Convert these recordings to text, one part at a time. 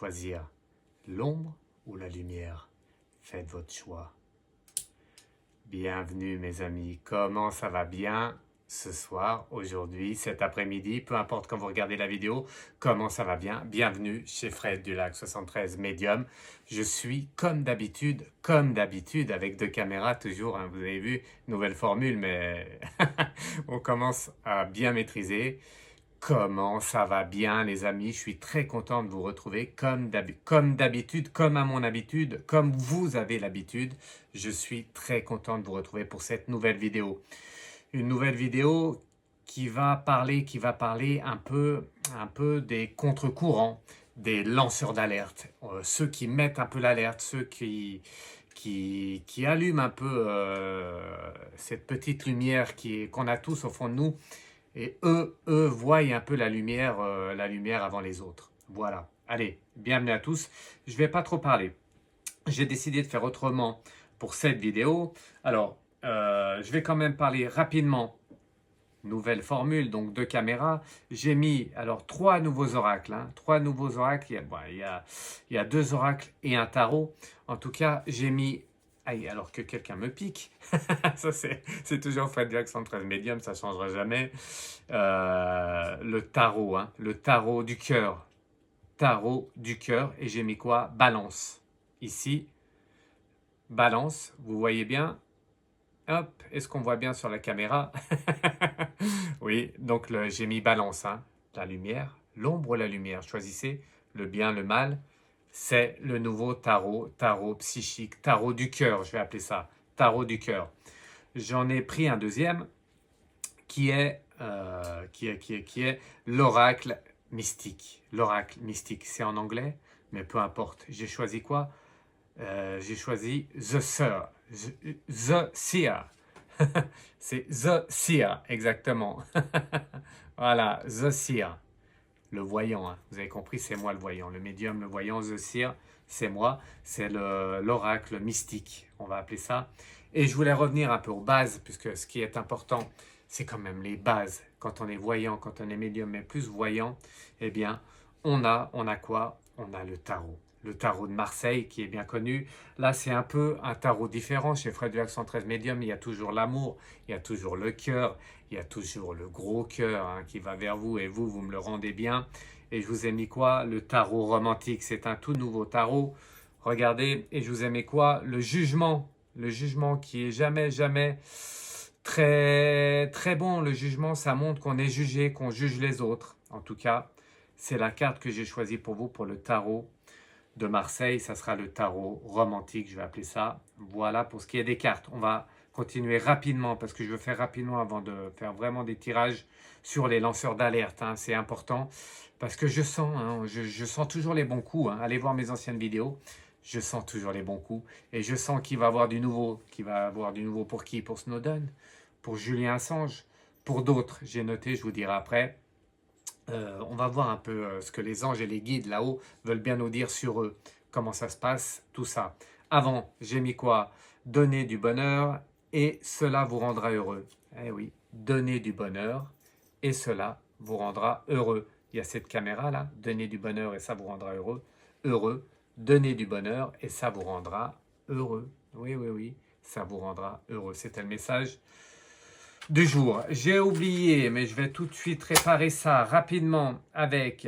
choisir l'ombre ou la lumière? Faites votre choix. Bienvenue mes amis, comment ça va bien ce soir, aujourd'hui, cet après-midi, peu importe quand vous regardez la vidéo, comment ça va bien? Bienvenue chez Fred du Lac 73 Medium. Je suis comme d'habitude, avec deux caméras toujours, hein, vous avez vu, nouvelle formule, mais on commence à bien maîtriser. Comment ça va bien les amis? Je suis très content de vous retrouver comme d'habitude, comme à mon habitude, comme vous avez l'habitude. Je suis très content de vous retrouver pour cette nouvelle vidéo. Une nouvelle vidéo qui va parler un peu des contre-courants, des lanceurs d'alerte, ceux qui mettent un peu l'alerte, ceux qui allument un peu cette petite lumière qu'on a tous au fond de nous. Et eux voient un peu la lumière avant les autres. Voilà. Allez, bienvenue à tous. Je ne vais pas trop parler. J'ai décidé de faire autrement pour cette vidéo. Alors, je vais quand même parler rapidement. Nouvelle formule, donc deux caméras. J'ai mis alors trois nouveaux oracles. Hein, trois nouveaux oracles. Il y a deux oracles et un tarot. En tout cas, j'ai mis... Aïe, alors que quelqu'un me pique. Ça, c'est toujours Fred du Lac 73 Medium, ça ne changera jamais. Le tarot, hein, le tarot du cœur. Tarot du cœur. Et j'ai mis quoi? Balance. Ici, balance. Vous voyez bien? Hop, est-ce qu'on voit bien sur la caméra? Oui, donc j'ai mis balance. Hein. La lumière, l'ombre ou la lumière. Choisissez le bien, le mal. C'est le nouveau tarot, tarot psychique, tarot du cœur, je vais appeler ça, tarot du cœur. J'en ai pris un deuxième qui est l'oracle mystique. L'oracle mystique, c'est en anglais, mais peu importe. J'ai choisi quoi? J'ai choisi The Seer. The Seer. C'est The Seer, exactement. Voilà, The Seer. Le voyant, hein. Vous avez compris, c'est moi le voyant. Le médium, le voyant, The Seer, c'est moi. C'est l'oracle mystique, on va appeler ça. Et je voulais revenir un peu aux bases, puisque ce qui est important, c'est quand même les bases. Quand on est voyant, quand on est médium, mais plus voyant, eh bien, on a quoi? On a le tarot. Le tarot de Marseille, qui est bien connu. Là, c'est un peu un tarot différent. Chez Fred du Lac 113 Medium, il y a toujours l'amour, il y a toujours le cœur, il y a toujours le gros cœur hein, qui va vers vous et vous me le rendez bien. Et je vous ai mis quoi? Le tarot romantique. C'est un tout nouveau tarot. Regardez, et je vous ai mis quoi? Le jugement. Le jugement qui est jamais très, très bon. Le jugement, ça montre qu'on est jugé, qu'on juge les autres. En tout cas, c'est la carte que j'ai choisie pour vous pour le tarot de Marseille. Ça sera le tarot romantique, je vais appeler ça. Voilà pour ce qui est des cartes. On va continuer rapidement parce que je veux faire rapidement avant de faire vraiment des tirages sur les lanceurs d'alerte. Hein. C'est important parce que je sens, hein, je sens toujours les bons coups. Hein. Allez voir mes anciennes vidéos. Je sens toujours les bons coups et je sens qu'il va y avoir du nouveau. Qu'il va y avoir du nouveau pour qui? Pour Snowden, pour Julian Assange, pour d'autres. J'ai noté, je vous dirai après. On va voir un peu ce que les anges et les guides là-haut veulent bien nous dire sur eux. Comment ça se passe, tout ça. Avant, j'ai mis quoi? Donner du bonheur et cela vous rendra heureux. Eh oui, donner du bonheur et cela vous rendra heureux. Il y a cette caméra là, donner du bonheur et ça vous rendra heureux. Heureux, donner du bonheur et ça vous rendra heureux. Oui, oui, oui, ça vous rendra heureux. C'était le message du jour. J'ai oublié, mais je vais tout de suite réparer ça rapidement avec...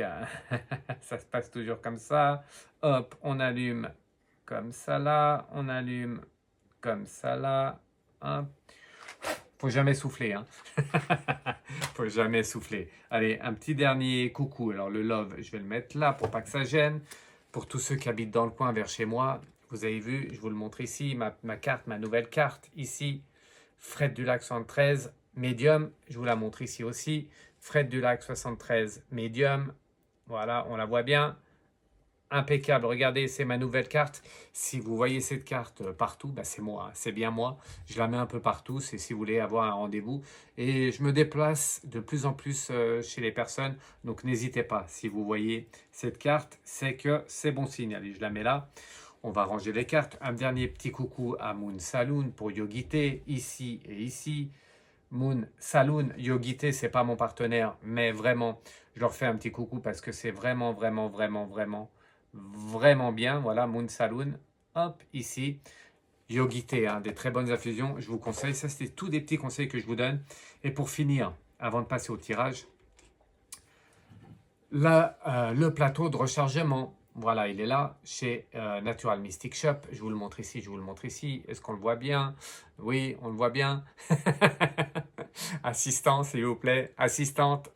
ça se passe toujours comme ça. Hop, on allume comme ça là. On allume comme ça là. Hop. Faut jamais souffler. Hein. Faut jamais souffler. Allez, un petit dernier coucou. Alors le love, je vais le mettre là pour pas que ça gêne. Pour tous ceux qui habitent dans le coin vers chez moi, vous avez vu, je vous le montre ici, ma carte, ma nouvelle carte ici. Fred du Lac 73 Medium, je vous la montre ici aussi. Fred du Lac 73 Medium, voilà, on la voit bien. Impeccable, regardez, c'est ma nouvelle carte. Si vous voyez cette carte partout, bah c'est moi, c'est bien moi. Je la mets un peu partout, c'est si vous voulez avoir un rendez-vous. Et je me déplace de plus en plus chez les personnes, donc n'hésitez pas. Si vous voyez cette carte, c'est que c'est bon signe. Allez, je la mets là. On va ranger les cartes. Un dernier petit coucou à Moon Saloon pour Yogité, ici et ici. Moon Saloon, Yogité, c'est pas mon partenaire, mais vraiment, je leur fais un petit coucou parce que c'est vraiment vraiment bien. Voilà, Moon Saloon. Hop, ici. Yogité, hein, des très bonnes infusions. Je vous conseille. Ça, c'était tous des petits conseils que je vous donne. Et pour finir, avant de passer au tirage, là, le plateau de rechargement. Voilà, il est là chez Natural Mystic Shop. Je vous le montre ici, je vous le montre ici. Est-ce qu'on le voit bien? Oui, on le voit bien. Assistant, s'il vous plaît. Assistante.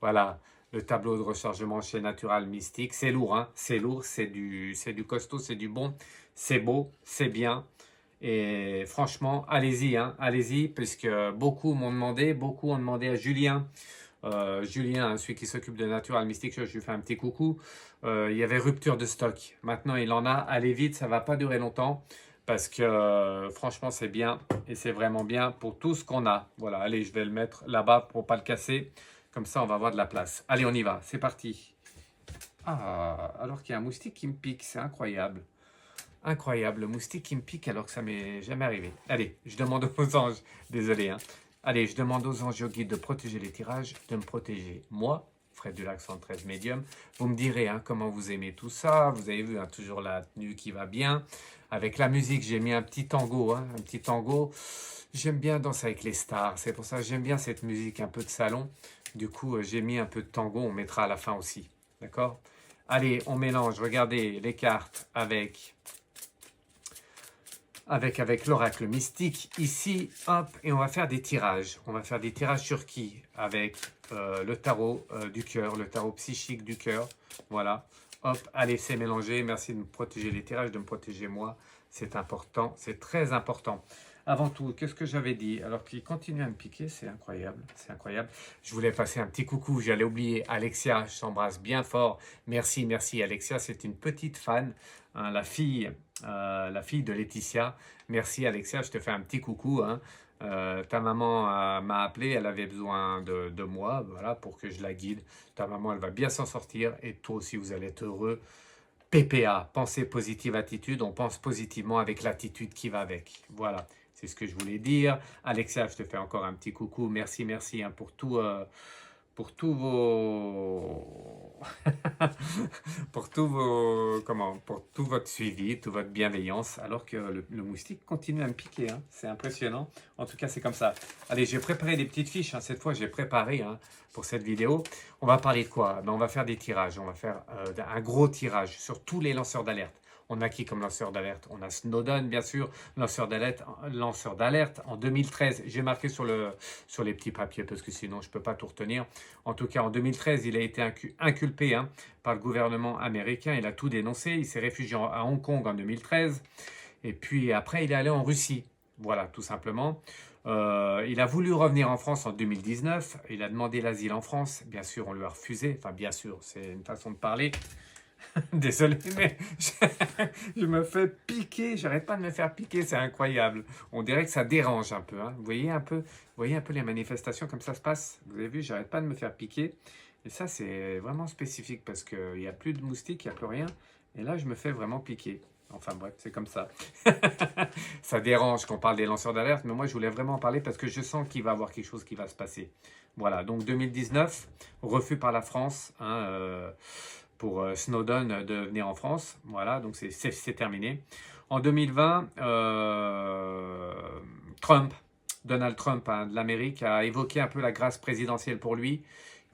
Voilà, le tableau de rechargement chez Natural Mystic. C'est lourd, hein? C'est lourd, c'est du costaud, c'est du bon. C'est beau, c'est bien. Et franchement, allez-y, hein, allez-y, puisque beaucoup m'ont demandé, beaucoup ont demandé à Julien. Julien, hein, celui qui s'occupe de Natural Mystic, je lui fais un petit coucou. Il y avait rupture de stock. Maintenant, il en a. Allez vite, ça va pas durer longtemps. Parce que franchement, c'est bien. Et c'est vraiment bien pour tout ce qu'on a. Voilà, allez, je vais le mettre là-bas pour pas le casser. Comme ça, on va avoir de la place. Allez, on y va. C'est parti. Ah, alors qu'il y a un moustique qui me pique. C'est incroyable. Incroyable, le moustique qui me pique alors que ça m'est jamais arrivé. Allez, je demande aux anges, désolé, hein. Allez, je demande aux anges et aux guides de protéger les tirages, de me protéger moi, Fred Dulac 113 Medium. Vous me direz hein, comment vous aimez tout ça. Vous avez vu, hein, toujours la tenue qui va bien. Avec la musique, j'ai mis un petit tango, hein, un petit tango. J'aime bien danser avec les stars, c'est pour ça que j'aime bien cette musique un peu de salon. Du coup, j'ai mis un peu de tango, on mettra à la fin aussi, d'accord? Allez, on mélange, regardez les cartes avec l'oracle mystique ici, hop, et on va faire des tirages. On va faire des tirages sur qui? Avec le tarot du cœur, le tarot psychique du cœur. Voilà, hop, allez, c'est mélangé. Merci de me protéger les tirages, de me protéger moi. C'est important, c'est très important. Avant tout, qu'est-ce que j'avais dit? Alors qu'il continue à me piquer, c'est incroyable, c'est incroyable. Je voulais passer un petit coucou, j'allais oublier Alexia, je t'embrasse bien fort. Merci, merci Alexia, c'est une petite fan, hein, la fille de Laetitia. Merci Alexia, je te fais un petit coucou, hein. Ta maman m'a appelé, elle avait besoin de moi, voilà, pour que je la guide. Ta maman, elle va bien s'en sortir et toi aussi, vous allez être heureux. PPA, pensée positive attitude, on pense positivement avec l'attitude qui va avec. Voilà, c'est ce que je voulais dire. Alexia, je te fais encore un petit coucou. Merci, merci hein, pour tous vos pour tout votre suivi, toute votre bienveillance, alors que le moustique continue à me piquer, hein. C'est impressionnant. En tout cas, c'est comme ça. Allez, j'ai préparé des petites fiches, hein. Cette fois, j'ai préparé hein, pour cette vidéo. On va parler de quoi? Ben, on va faire des tirages. On va faire un gros tirage sur tous les lanceurs d'alerte. On a qui comme lanceur d'alerte? On a Snowden, bien sûr, lanceur d'alerte en 2013. J'ai marqué sur les petits papiers parce que sinon, je ne peux pas tout retenir. En tout cas, en 2013, il a été inculpé hein, par le gouvernement américain. Il a tout dénoncé. Il s'est réfugié à Hong Kong en 2013. Et puis après, il est allé en Russie. Voilà, tout simplement. Il a voulu revenir en France en 2019. Il a demandé l'asile en France. Bien sûr, on lui a refusé. Enfin, bien sûr, c'est une façon de parler. Désolé, mais je me fais piquer. J'arrête pas de me faire piquer. C'est incroyable. On dirait que ça dérange un peu. Hein. Vous voyez un peu les manifestations comme ça se passe? Vous avez vu, j'arrête pas de me faire piquer. Et ça, c'est vraiment spécifique parce qu'il n'y a plus de moustiques, il n'y a plus rien. Et là, je me fais vraiment piquer. Enfin bref, c'est comme ça. Ça dérange qu'on parle des lanceurs d'alerte, mais moi, je voulais vraiment en parler parce que je sens qu'il va y avoir quelque chose qui va se passer. Voilà, donc 2019, refus par la France hein, pour Snowden de venir en France. Voilà, donc c'est terminé. En 2020, Donald Trump hein, de l'Amérique, a évoqué un peu la grâce présidentielle pour lui.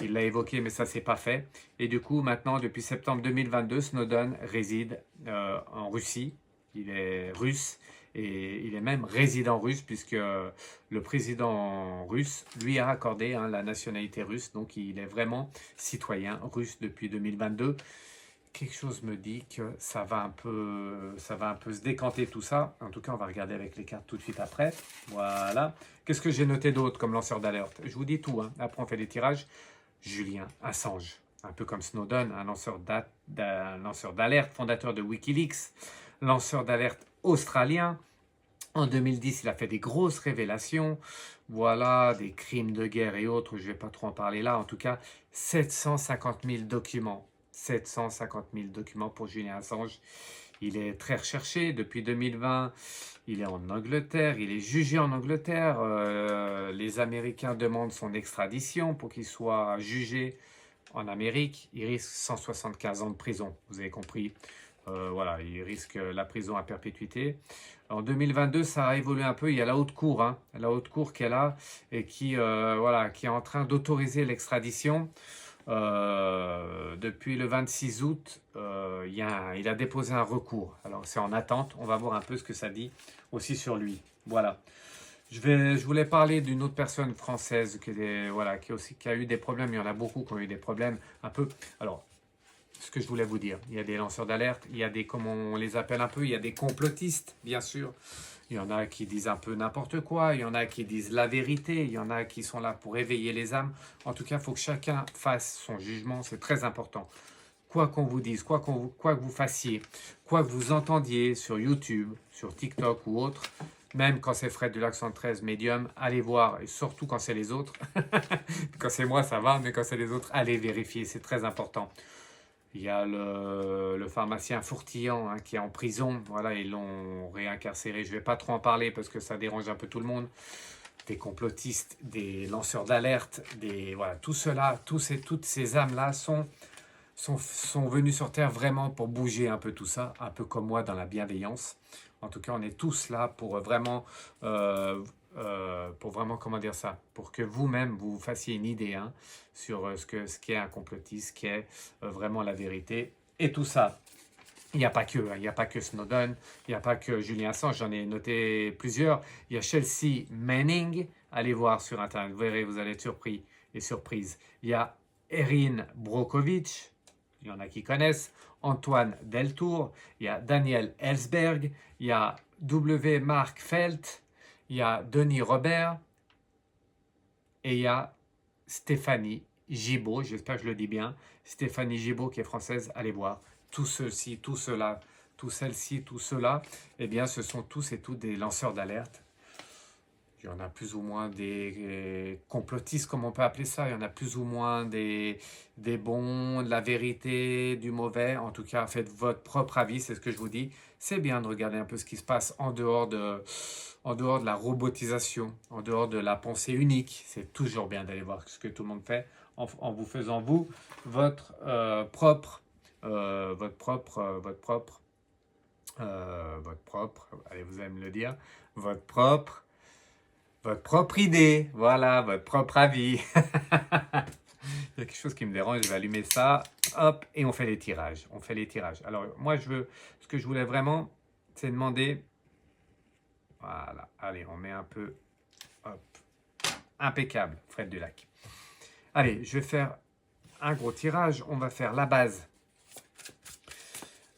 Il l'a évoqué, mais ça, c'est pas fait. Et du coup, maintenant, depuis septembre 2022, Snowden réside en Russie. Il est russe et il est même résident russe puisque le président russe lui a accordé hein, la nationalité russe. Donc, il est vraiment citoyen russe depuis 2022. Quelque chose me dit que ça va un peu se décanter tout ça. En tout cas, on va regarder avec les cartes tout de suite après. Voilà. Qu'est-ce que j'ai noté d'autre comme lanceur d'alerte? Je vous dis tout. Hein. Après, on fait les tirages. Julian Assange, un peu comme Snowden, un lanceur d'alerte, fondateur de Wikileaks, lanceur d'alerte australien. En 2010, il a fait des grosses révélations, voilà, des crimes de guerre et autres, je ne vais pas trop en parler là. En tout cas, 750 000 documents. 750 000 documents pour Julian Assange. Il est très recherché depuis 2020. Il est en Angleterre, il est jugé en Angleterre. Les Américains demandent son extradition pour qu'il soit jugé en Amérique, il risque 175 ans de prison, vous avez compris. Voilà, il risque la prison à perpétuité. En 2022, ça a évolué un peu. Il y a la haute cour, hein, la haute cour qui est là et qui, voilà, qui est en train d'autoriser l'extradition. Depuis le 26 août, il a déposé un recours. Alors c'est en attente. On va voir un peu ce que ça dit aussi sur lui. Voilà. Je voulais parler d'une autre personne française voilà, qui a eu des problèmes. Il y en a beaucoup qui ont eu des problèmes un peu. Alors, ce que je voulais vous dire, il y a des lanceurs d'alerte, il y a des, comme on les appelle un peu, il y a des complotistes, bien sûr. Il y en a qui disent un peu n'importe quoi, il y en a qui disent la vérité, il y en a qui sont là pour éveiller les âmes. En tout cas, il faut que chacun fasse son jugement, c'est très important. Quoi qu'on vous dise, quoi que vous fassiez, quoi que vous entendiez sur YouTube, sur TikTok ou autre, même quand c'est Fred du Lac 113 Medium, allez voir, et surtout quand c'est les autres. Quand c'est moi, ça va, mais quand c'est les autres, allez vérifier, c'est très important. Il y a le pharmacien Fourtillan hein, qui est en prison. Voilà, ils l'ont réincarcéré. Je ne vais pas trop en parler parce que ça dérange un peu tout le monde. Des complotistes, des lanceurs d'alerte, voilà, tout cela, toutes ces âmes-là sont venus sur Terre vraiment pour bouger un peu tout ça, un peu comme moi dans la bienveillance. En tout cas, on est tous là pour vraiment, comment dire ça, pour que vous-même, vous fassiez une idée hein, sur ce qu'est un complotiste, ce qu'est vraiment la vérité. Et tout ça, il n'y a pas que, hein, il n'y a pas que Snowden, il n'y a pas que Julian Assange, j'en ai noté plusieurs. Il y a Chelsea Manning, allez voir sur Internet, vous verrez, vous allez être surpris et surprise. Il y a Erin Brockovich, il y en a qui connaissent, Antoine Deltour, il y a Daniel Ellsberg, il y a W. Mark Felt, il y a Denis Robert et il y a Stéphanie Gibault, j'espère que je le dis bien, Stéphanie Gibault qui est française, allez voir. Tous ceux-ci, tout cela, tous celles-ci, tout cela, eh bien ce sont tous et toutes des lanceurs d'alerte. Il y en a plus ou moins des complotistes, comme on peut appeler ça. Il y en a plus ou moins des bons, de la vérité, du mauvais. En tout cas, faites votre propre avis, c'est ce que je vous dis. C'est bien de regarder un peu ce qui se passe en dehors de la robotisation, en dehors de la pensée unique. C'est toujours bien d'aller voir ce que tout le monde fait en vous faisant, vous, votre propre, allez, vous allez me le dire, votre propre idée, voilà, votre propre avis. Il y a quelque chose qui me dérange, je vais allumer ça, hop, et on fait les tirages. On fait les tirages. Alors, moi, ce que je voulais vraiment, c'est demander, voilà, allez, on met un peu, hop, impeccable, Fred du Lac. Allez, je vais faire un gros tirage, on va faire la base,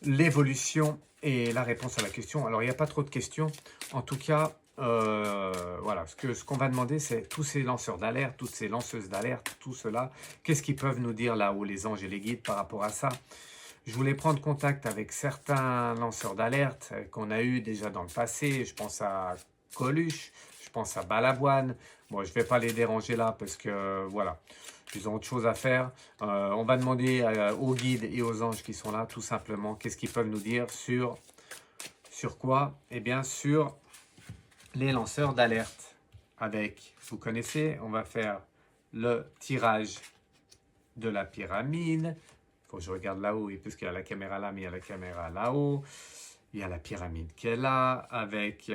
l'évolution et la réponse à la question. Alors, il n'y a pas trop de questions, en tout cas, voilà, ce qu'on va demander, c'est tous ces lanceurs d'alerte, toutes ces lanceuses d'alerte, tout cela, qu'est-ce qu'ils peuvent nous dire là-haut, les anges et les guides, par rapport à ça. Je voulais prendre contact avec certains lanceurs d'alerte qu'on a eu déjà dans le passé. Je pense à Coluche, je pense à Balavoine. Bon, je ne vais pas les déranger là parce que, voilà, ils ont autre chose à faire. On va demander aux guides et aux anges qui sont là, tout simplement, qu'est-ce qu'ils peuvent nous dire sur quoi? Eh bien, sur les lanceurs d'alerte avec, vous connaissez, on va faire le tirage de la pyramide. Il faut que je regarde là-haut, puisqu'il y a la caméra là, mais il y a la caméra là-haut. Il y a la pyramide qui est là, avec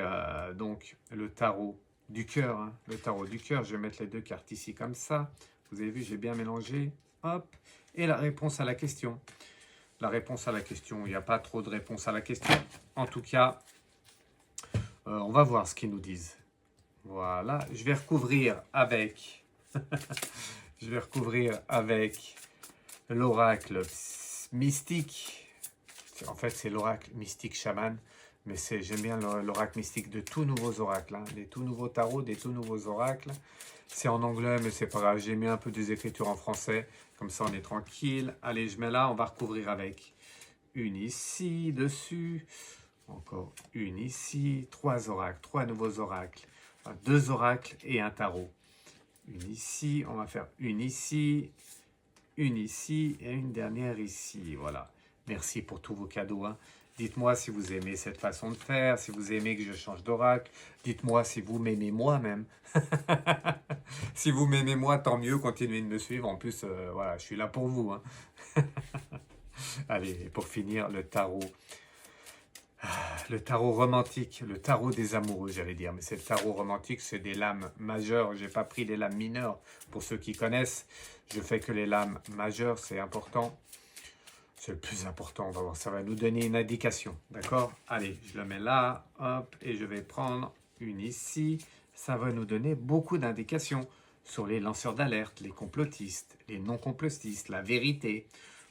donc le tarot du cœur. Hein. Le tarot du cœur, je vais mettre les deux cartes ici comme ça. Vous avez vu, j'ai bien mélangé. Hop. Et la réponse à la question. La réponse à la question, il n'y a pas trop de réponse à la question. En tout cas, on va voir ce qu'ils nous disent. Voilà, je vais recouvrir avec, l'oracle mystique. En fait, c'est l'oracle mystique chaman, mais j'aime bien l'oracle mystique de tous nouveaux oracles, hein, des tout nouveaux tarots, des tout nouveaux oracles. C'est en anglais, mais c'est pas grave. J'ai mis un peu des écritures en français, comme ça on est tranquille. Allez, je mets là, on va recouvrir avec une ici, dessus. Encore une ici, trois oracles, trois nouveaux oracles, enfin, deux oracles et un tarot. Une ici, on va faire une ici et une dernière ici. Voilà. Merci pour tous vos cadeaux. Hein. Dites-moi si vous aimez cette façon de faire, si vous aimez que je change d'oracle. Dites-moi si vous m'aimez moi-même. Si vous m'aimez moi, tant mieux, continuez de me suivre. En plus, voilà, je suis là pour vous, hein. Allez, pour finir, le tarot. Le tarot romantique, le tarot des amoureux, j'allais dire. Mais c'est le tarot romantique, c'est des lames majeures. J'ai pas pris les lames mineures. Pour ceux qui connaissent, je fais que les lames majeures, c'est important. C'est le plus important, on va voir. Ça va nous donner une indication, d'accord? Allez, je le mets là, hop, et je vais prendre une ici. Ça va nous donner beaucoup d'indications sur les lanceurs d'alerte, les complotistes, les non-complotistes, la vérité.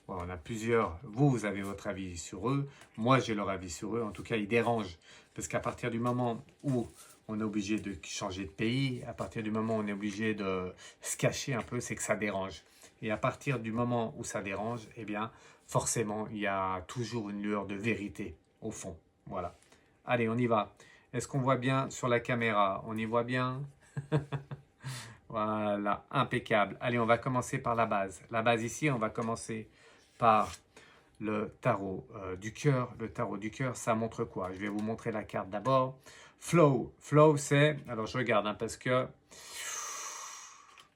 Bon, on a plusieurs. Vous avez votre avis sur eux. Moi, j'ai leur avis sur eux. En tout cas, ils dérangent. Parce qu'à partir du moment où on est obligé de changer de pays, à partir du moment où on est obligé de se cacher un peu, c'est que ça dérange. Et à partir du moment où ça dérange, eh bien, forcément, il y a toujours une lueur de vérité au fond. Voilà. Allez, on y va. Est-ce qu'on voit bien sur la caméra? On y voit bien? Voilà, impeccable. Allez, on va commencer par la base. La base ici, on va commencer par le tarot du cœur. Le tarot du cœur, ça montre quoi? Je vais vous montrer la carte d'abord. Flow. Flow, c'est... Alors, je regarde, hein, parce que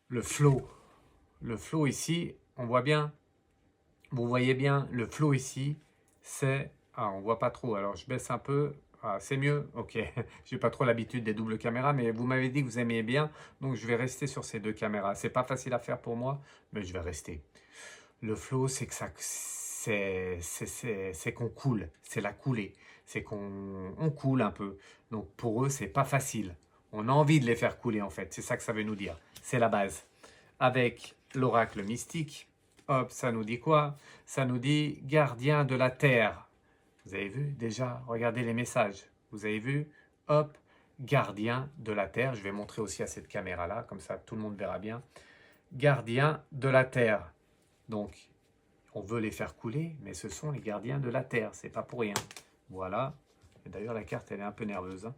le flow ici, on voit bien. Vous voyez bien, le flow ici, c'est... Ah, on voit pas trop. Alors, je baisse un peu. Ah, c'est mieux? Ok. J'ai pas trop l'habitude des doubles caméras, mais vous m'avez dit que vous aimiez bien. Donc, je vais rester sur ces deux caméras. C'est pas facile à faire pour moi, mais je vais rester. Le flow, c'est que ça... C'est qu'on coule. C'est la coulée. C'est qu'on coule un peu. Donc, pour eux, c'est pas facile. On a envie de les faire couler, en fait. C'est ça que ça veut nous dire. C'est la base. Avec l'oracle mystique, hop, ça nous dit quoi? Ça nous dit gardien de la terre. Vous avez vu déjà? Regardez les messages. Vous avez vu? Hop, gardien de la terre. Je vais montrer aussi à cette caméra-là, comme ça tout le monde verra bien. Gardien de la terre. Donc, on veut les faire couler, mais ce sont les gardiens de la terre. C'est pas pour rien. Voilà. D'ailleurs, la carte, elle est un peu nerveuse, hein.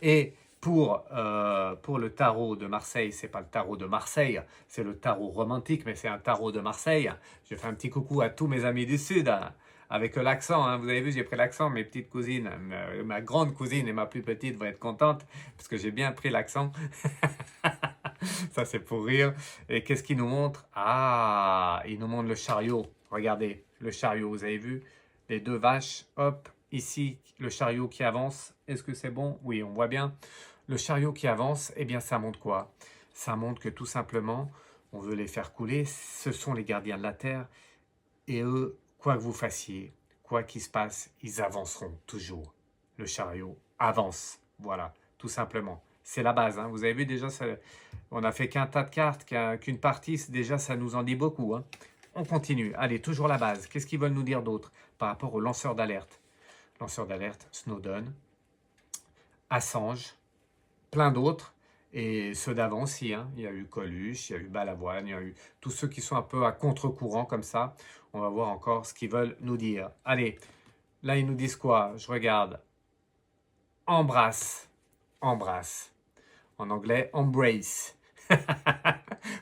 Et pour le tarot de Marseille, c'est pas le tarot de Marseille, c'est le tarot romantique, mais c'est un tarot de Marseille. Je fais un petit coucou à tous mes amis du Sud, hein, avec l'accent, hein. Vous avez vu, j'ai pris l'accent, mes petites cousines, ma grande cousine et ma plus petite vont être contentes, parce que j'ai bien pris l'accent. Ça, c'est pour rire. Et qu'est-ce qu'il nous montre? Ah, il nous montre le chariot. Regardez, le chariot, vous avez vu? Les deux vaches, hop, ici, le chariot qui avance. Est-ce que c'est bon? Oui, on voit bien. Le chariot qui avance, eh bien, ça montre quoi? Ça montre que tout simplement, on veut les faire couler. Ce sont les gardiens de la terre. Et eux, quoi que vous fassiez, quoi qu'il se passe, ils avanceront toujours. Le chariot avance. Voilà, tout simplement. C'est la base, hein. Vous avez vu déjà, ça, on a fait qu'un tas de cartes, qu'une partie, déjà ça nous en dit beaucoup, hein. On continue. Allez, toujours la base. Qu'est-ce qu'ils veulent nous dire d'autre par rapport aux lanceurs d'alerte? Lanceurs d'alerte, Snowden, Assange, plein d'autres. Et ceux d'avant aussi, hein. Il y a eu Coluche, il y a eu Balavoine, il y a eu tous ceux qui sont un peu à contre-courant comme ça. On va voir encore ce qu'ils veulent nous dire. Allez, là ils nous disent quoi? Je regarde. Embrasse. Embrasse. En anglais, embrace.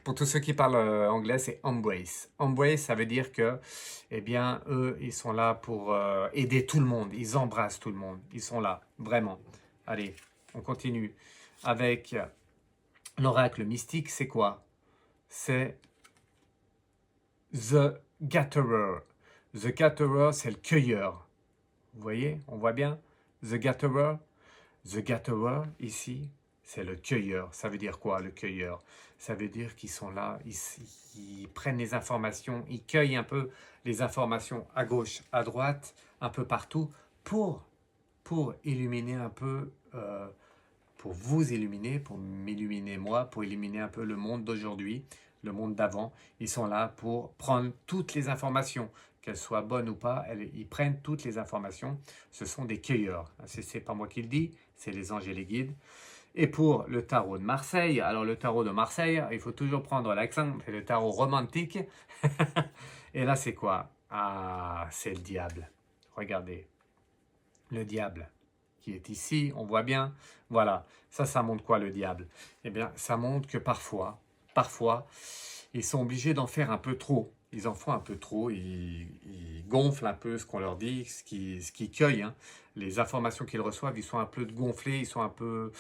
Pour tous ceux qui parlent anglais, c'est embrace. Embrace, ça veut dire que, eh bien, eux, ils sont là pour aider tout le monde. Ils embrassent tout le monde. Ils sont là, vraiment. Allez, on continue. Avec l'oracle mystique, c'est quoi? C'est The Gatherer. The Gatherer, c'est le cueilleur. Vous voyez? On voit bien? The Gatherer. The Gatherer, ici, c'est le cueilleur. Ça veut dire quoi, le cueilleur? Ça veut dire qu'ils sont là, ils prennent les informations, ils cueillent un peu les informations à gauche, à droite, un peu partout, pour illuminer un peu, pour vous illuminer, pour m'illuminer moi, pour illuminer un peu le monde d'aujourd'hui, le monde d'avant. Ils sont là pour prendre toutes les informations, qu'elles soient bonnes ou pas, ils prennent toutes les informations. Ce sont des cueilleurs. C'est pas moi qui le dis, c'est les anges et les guides. Et pour le tarot de Marseille, alors le tarot de Marseille, il faut toujours prendre l'accent, c'est le tarot romantique. Et là, c'est quoi? Ah, c'est le diable. Regardez, le diable qui est ici, on voit bien. Voilà, ça montre quoi le diable? Eh bien, ça montre que parfois, ils sont obligés d'en faire un peu trop. ils en font un peu trop, ils gonflent un peu ce qu'on leur dit, ce qu'ils cueillent, hein. Les informations qu'ils reçoivent, ils sont un peu gonflés, ils sont un peu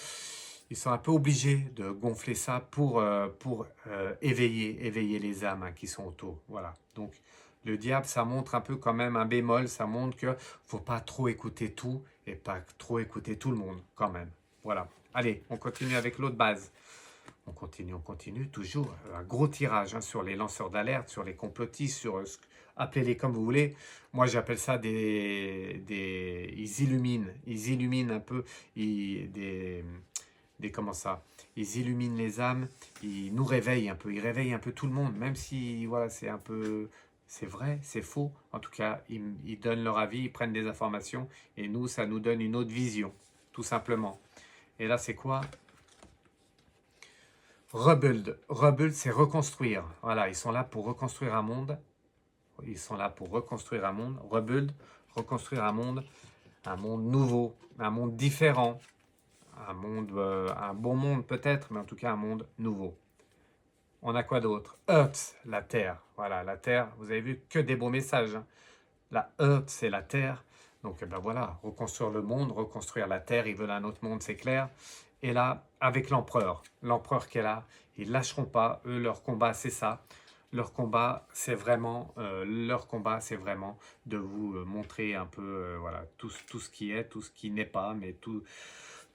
obligés de gonfler ça pour éveiller les âmes, hein, qui sont autour. Voilà. Donc, le diable, ça montre un peu quand même un bémol, ça montre que faut pas trop écouter tout et pas trop écouter tout le monde, quand même. Voilà. Allez, on continue avec l'autre base. On continue, toujours un gros tirage, hein, sur les lanceurs d'alerte, sur les complotistes, sur appelez-les comme vous voulez. Moi, j'appelle ça ils illuminent un peu, comment ça, ils illuminent les âmes, ils nous réveillent un peu, ils réveillent un peu tout le monde, même si, voilà, c'est un peu, c'est vrai, c'est faux. En tout cas, ils donnent leur avis, ils prennent des informations, et nous, ça nous donne une autre vision, tout simplement. Et là, c'est quoi? Rebuild. Rebuild, c'est reconstruire. Voilà, ils sont là pour reconstruire un monde. Ils sont là pour reconstruire un monde. Rebuild, reconstruire un monde nouveau, un monde différent, un bon monde peut-être, mais en tout cas un monde nouveau. On a quoi d'autre? Earth, la terre. Voilà, la terre, vous avez vu que des beaux messages, hein. La Earth, c'est la terre. Donc, ben voilà, reconstruire le monde, reconstruire la terre. Ils veulent un autre monde, c'est clair. Et là, avec l'empereur qui est là, ils ne lâcheront pas. Eux, leur combat, c'est ça. Leur combat, c'est vraiment, de vous montrer un peu, voilà, tout ce qui est, tout ce qui n'est pas, mais tout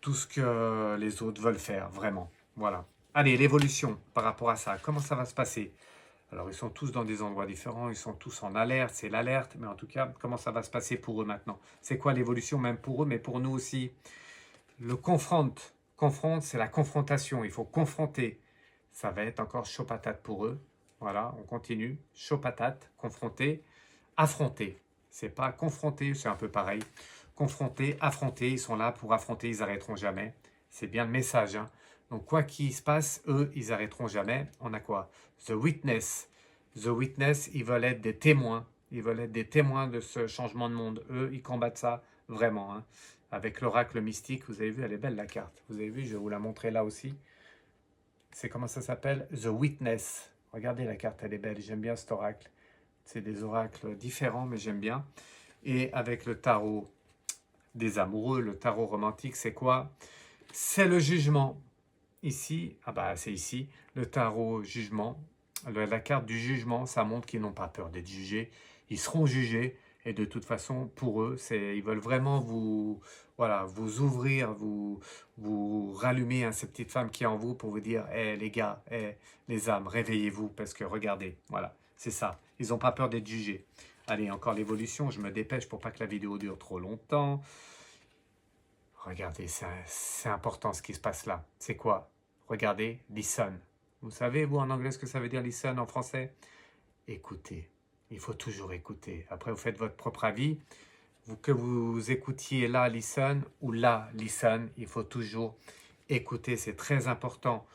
ce que les autres veulent faire, vraiment. Voilà. Allez, l'évolution par rapport à ça. Comment ça va se passer? Alors, ils sont tous dans des endroits différents, ils sont tous en alerte, c'est l'alerte, mais en tout cas, comment ça va se passer pour eux maintenant? C'est quoi l'évolution, même pour eux, mais pour nous aussi? Le confronte. Confronte, c'est la confrontation, il faut confronter. Ça va être encore chaud patate pour eux. Voilà, on continue. Chaud patate, confronter, affronter. C'est pas confronter, c'est un peu pareil. Confronter, affronter, ils sont là pour affronter, ils n'arrêteront jamais. C'est bien le message, hein. Donc quoi qu'il se passe, eux, ils n'arrêteront jamais. On a quoi? The Witness. The Witness, ils veulent être des témoins. Ils veulent être des témoins de ce changement de monde. Eux, ils combattent ça vraiment, hein. Avec l'oracle mystique, vous avez vu, elle est belle la carte. Vous avez vu, je vais vous la montrer là aussi. C'est comment ça s'appelle? The Witness. Regardez la carte, elle est belle. J'aime bien cet oracle. C'est des oracles différents, mais j'aime bien. Et avec le tarot des amoureux, le tarot romantique, c'est quoi? C'est le jugement. Ici, ah bah c'est ici, le tarot jugement. La carte du jugement, ça montre qu'ils n'ont pas peur d'être jugés. Ils seront jugés. Et de toute façon, pour eux, ils veulent vraiment voilà, vous ouvrir, vous rallumer, hein, cette petite femme qui est en vous pour vous dire, hé les gars, les âmes, réveillez-vous, parce que regardez, voilà, c'est ça. Ils n'ont pas peur d'être jugés. Allez, encore l'évolution, je me dépêche pour pas que la vidéo dure trop longtemps. Regardez, c'est important ce qui se passe là. C'est quoi? Regardez, listen. Vous savez, vous, en anglais, ce que ça veut dire listen en français? Écoutez. Il faut toujours écouter. Après, vous faites votre propre avis. Que vous écoutiez là, listen, ou là, listen, il faut toujours écouter. C'est très important.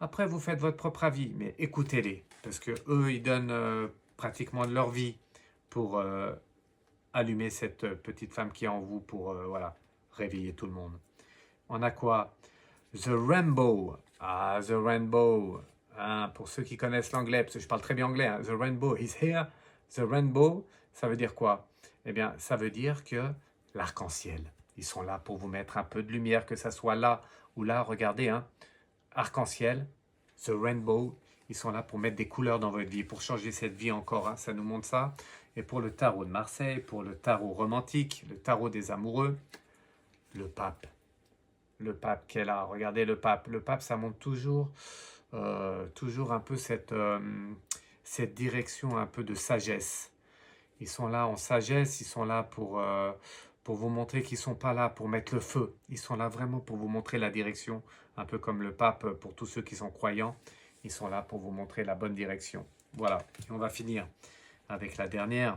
Après, vous faites votre propre avis, mais écoutez-les. Parce que eux, ils donnent pratiquement de leur vie pour allumer cette petite femme qui est en vous, pour voilà, réveiller tout le monde. On a quoi? The Rainbow. Ah, The Rainbow. Hein, pour ceux qui connaissent l'anglais, parce que je parle très bien anglais, hein, The Rainbow is here. The Rainbow, ça veut dire quoi? Eh bien, ça veut dire que l'arc-en-ciel, ils sont là pour vous mettre un peu de lumière, que ça soit là ou là. Regardez, hein, arc-en-ciel, The Rainbow, ils sont là pour mettre des couleurs dans votre vie, pour changer cette vie encore, hein, ça nous montre ça. Et pour le tarot de Marseille, pour le tarot romantique, le tarot des amoureux, le pape. Le pape qui est là, regardez le pape. Le pape, ça montre toujours un peu cette direction un peu de sagesse. Ils sont là en sagesse, ils sont là pour vous montrer qu'ils ne sont pas là pour mettre le feu. Ils sont là vraiment pour vous montrer la direction, un peu comme le pape pour tous ceux qui sont croyants. Ils sont là pour vous montrer la bonne direction. Voilà, et on va finir avec le dernier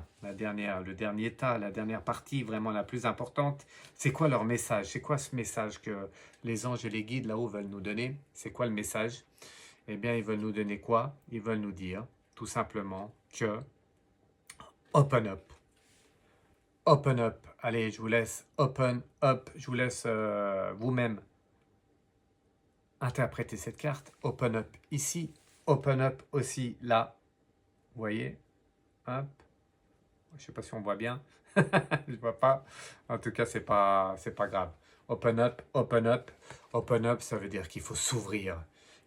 état, la dernière partie, vraiment la plus importante. C'est quoi leur message? C'est quoi ce message que les anges et les guides là-haut veulent nous donner? C'est quoi le message? Eh bien, ils veulent nous donner quoi? Ils veulent nous dire, tout simplement, que open up. Open up. Allez, je vous laisse open up. Je vous laisse vous-même interpréter cette carte. Open up ici. Open up aussi là. Vous voyez? Hop. Je ne sais pas si on voit bien. Je ne vois pas. En tout cas, c'est pas grave. Open up, open up. Open up, ça veut dire qu'il faut s'ouvrir.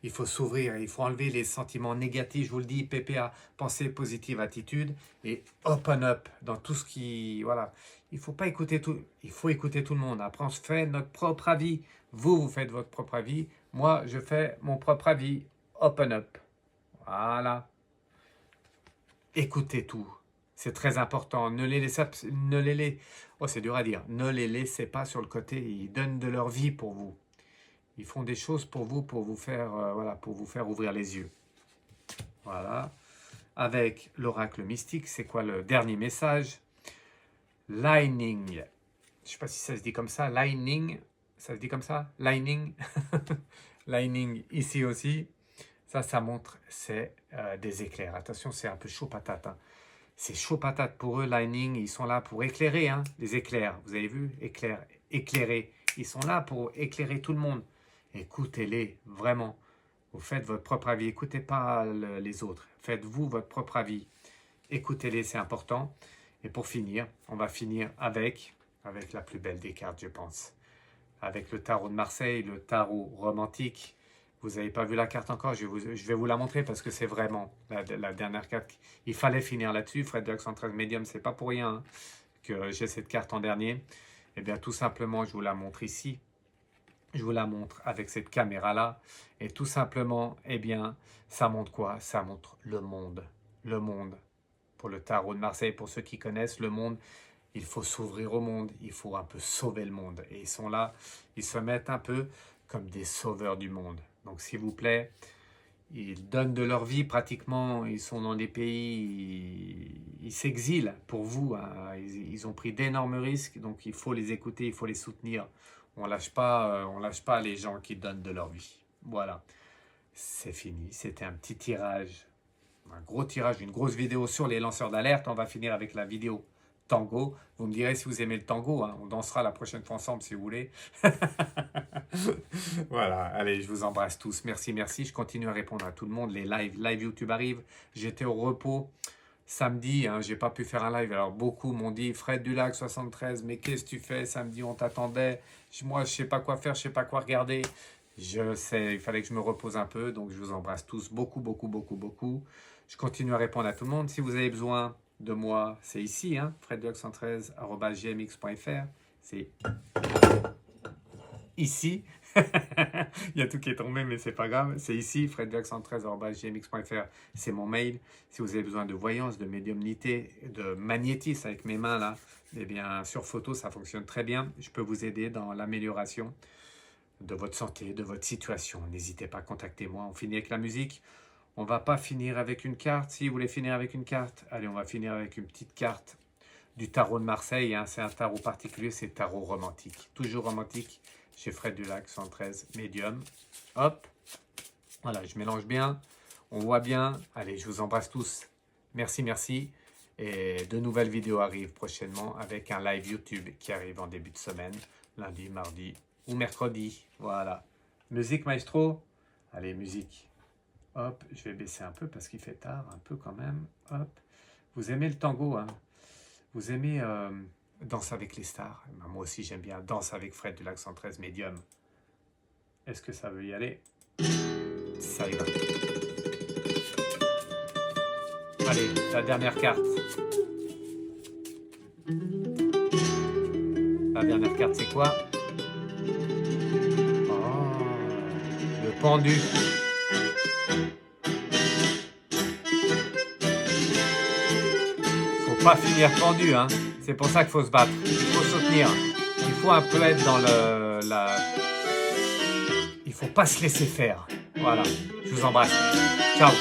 Il faut s'ouvrir, il faut enlever les sentiments négatifs. Je vous le dis, PPA, pensée positive, attitude. Et open up dans tout ce qui... Voilà. Il faut pas écouter tout. Il faut écouter tout le monde. Après, on se fait notre propre avis. Vous faites votre propre avis. Moi, je fais mon propre avis. Open up. Voilà. Écoutez tout. C'est très important. Oh, c'est dur à dire. Ne les laissez pas sur le côté. Ils donnent de leur vie pour vous. Ils font des choses pour vous faire, voilà, pour vous faire ouvrir les yeux. Voilà. Avec l'oracle mystique, c'est quoi le dernier message? Lining. Je ne sais pas si ça se dit comme ça. Lining. Ça se dit comme ça? Lining. Lining ici aussi. Ça montre, c'est des éclairs. Attention, c'est un peu chaud patate. Hein. C'est chaud patate pour eux, Lining. Ils sont là pour éclairer, hein, les éclairs. Vous avez vu? Éclairer. Ils sont là pour éclairer tout le monde. Écoutez-les, vraiment. Vous faites votre propre avis. Écoutez pas les autres. Faites-vous votre propre avis. Écoutez-les, c'est important. Et pour finir, on va finir avec la plus belle des cartes, je pense. Avec le tarot de Marseille, le tarot romantique. Vous n'avez pas vu la carte encore, je vais vous la montrer parce que c'est vraiment la dernière carte. Il fallait finir là-dessus. Fred Dux 113 Medium, c'est pas pour rien hein, que j'ai cette carte en dernier. Eh bien, tout simplement, je vous la montre ici. Je vous la montre avec cette caméra-là. Et tout simplement, eh bien, ça montre quoi? Ça montre le monde. Le monde. Pour le tarot de Marseille, pour ceux qui connaissent le monde, il faut s'ouvrir au monde. Il faut un peu sauver le monde. Et ils sont là, ils se mettent un peu comme des sauveurs du monde. Donc, s'il vous plaît, ils donnent de leur vie pratiquement. Ils sont dans des pays, ils s'exilent pour vous. Hein. Ils ont pris d'énormes risques. Donc, il faut les écouter, il faut les soutenir. On lâche pas les gens qui donnent de leur vie. Voilà, c'est fini. C'était un petit tirage, un gros tirage, une grosse vidéo sur les lanceurs d'alerte. On va finir avec la vidéo tango. Vous me direz si vous aimez le tango. Hein. On dansera la prochaine fois ensemble si vous voulez. Voilà, allez, je vous embrasse tous. Merci, merci. Je continue à répondre à tout le monde. Les live YouTube arrivent. J'étais au repos. Samedi, hein, j'ai pas pu faire un live. Alors beaucoup m'ont dit Fred Dulac 73, mais qu'est-ce que tu fais? Samedi, on t'attendait. Moi, je sais pas quoi faire, je sais pas quoi regarder. Je sais, il fallait que je me repose un peu. Donc je vous embrasse tous beaucoup, beaucoup, beaucoup, beaucoup. Je continue à répondre à tout le monde. Si vous avez besoin de moi, c'est ici, hein, fredduc113@gmx.fr. C'est ici. Il y a tout qui est tombé, mais c'est pas grave. C'est ici, fredduc113@gmx.fr. C'est mon mail. Si vous avez besoin de voyance, de médiumnité, de magnétisme avec mes mains là, eh bien, sur photo, ça fonctionne très bien. Je peux vous aider dans l'amélioration de votre santé, de votre situation. N'hésitez pas, contactez-moi. On finit avec la musique. On va pas finir avec une carte. Si vous voulez finir avec une carte, allez, on va finir avec une petite carte du tarot de Marseille. Hein. C'est un tarot particulier, c'est le tarot romantique. Toujours romantique. Chez Fred Dulac 113 Medium. Hop. Voilà, je mélange bien. On voit bien. Allez, je vous embrasse tous. Merci, merci. Et de nouvelles vidéos arrivent prochainement avec un live YouTube qui arrive en début de semaine. Lundi, mardi ou mercredi. Voilà. Musique, maestro. Allez, musique. Hop, je vais baisser un peu parce qu'il fait tard. Un peu quand même. Hop. Vous aimez le tango, hein? Vous aimez... Danse avec les stars. Moi aussi, j'aime bien Danse avec Fred Dulac 113 Medium. Est-ce que ça veut y aller? Ça y va. Allez, la dernière carte. La dernière carte, c'est quoi? Oh, le pendu. Faut pas finir pendu, hein. C'est pour ça qu'il faut se battre, il faut soutenir, il faut un peu être dans il faut pas se laisser faire. Voilà, je vous embrasse. Ciao.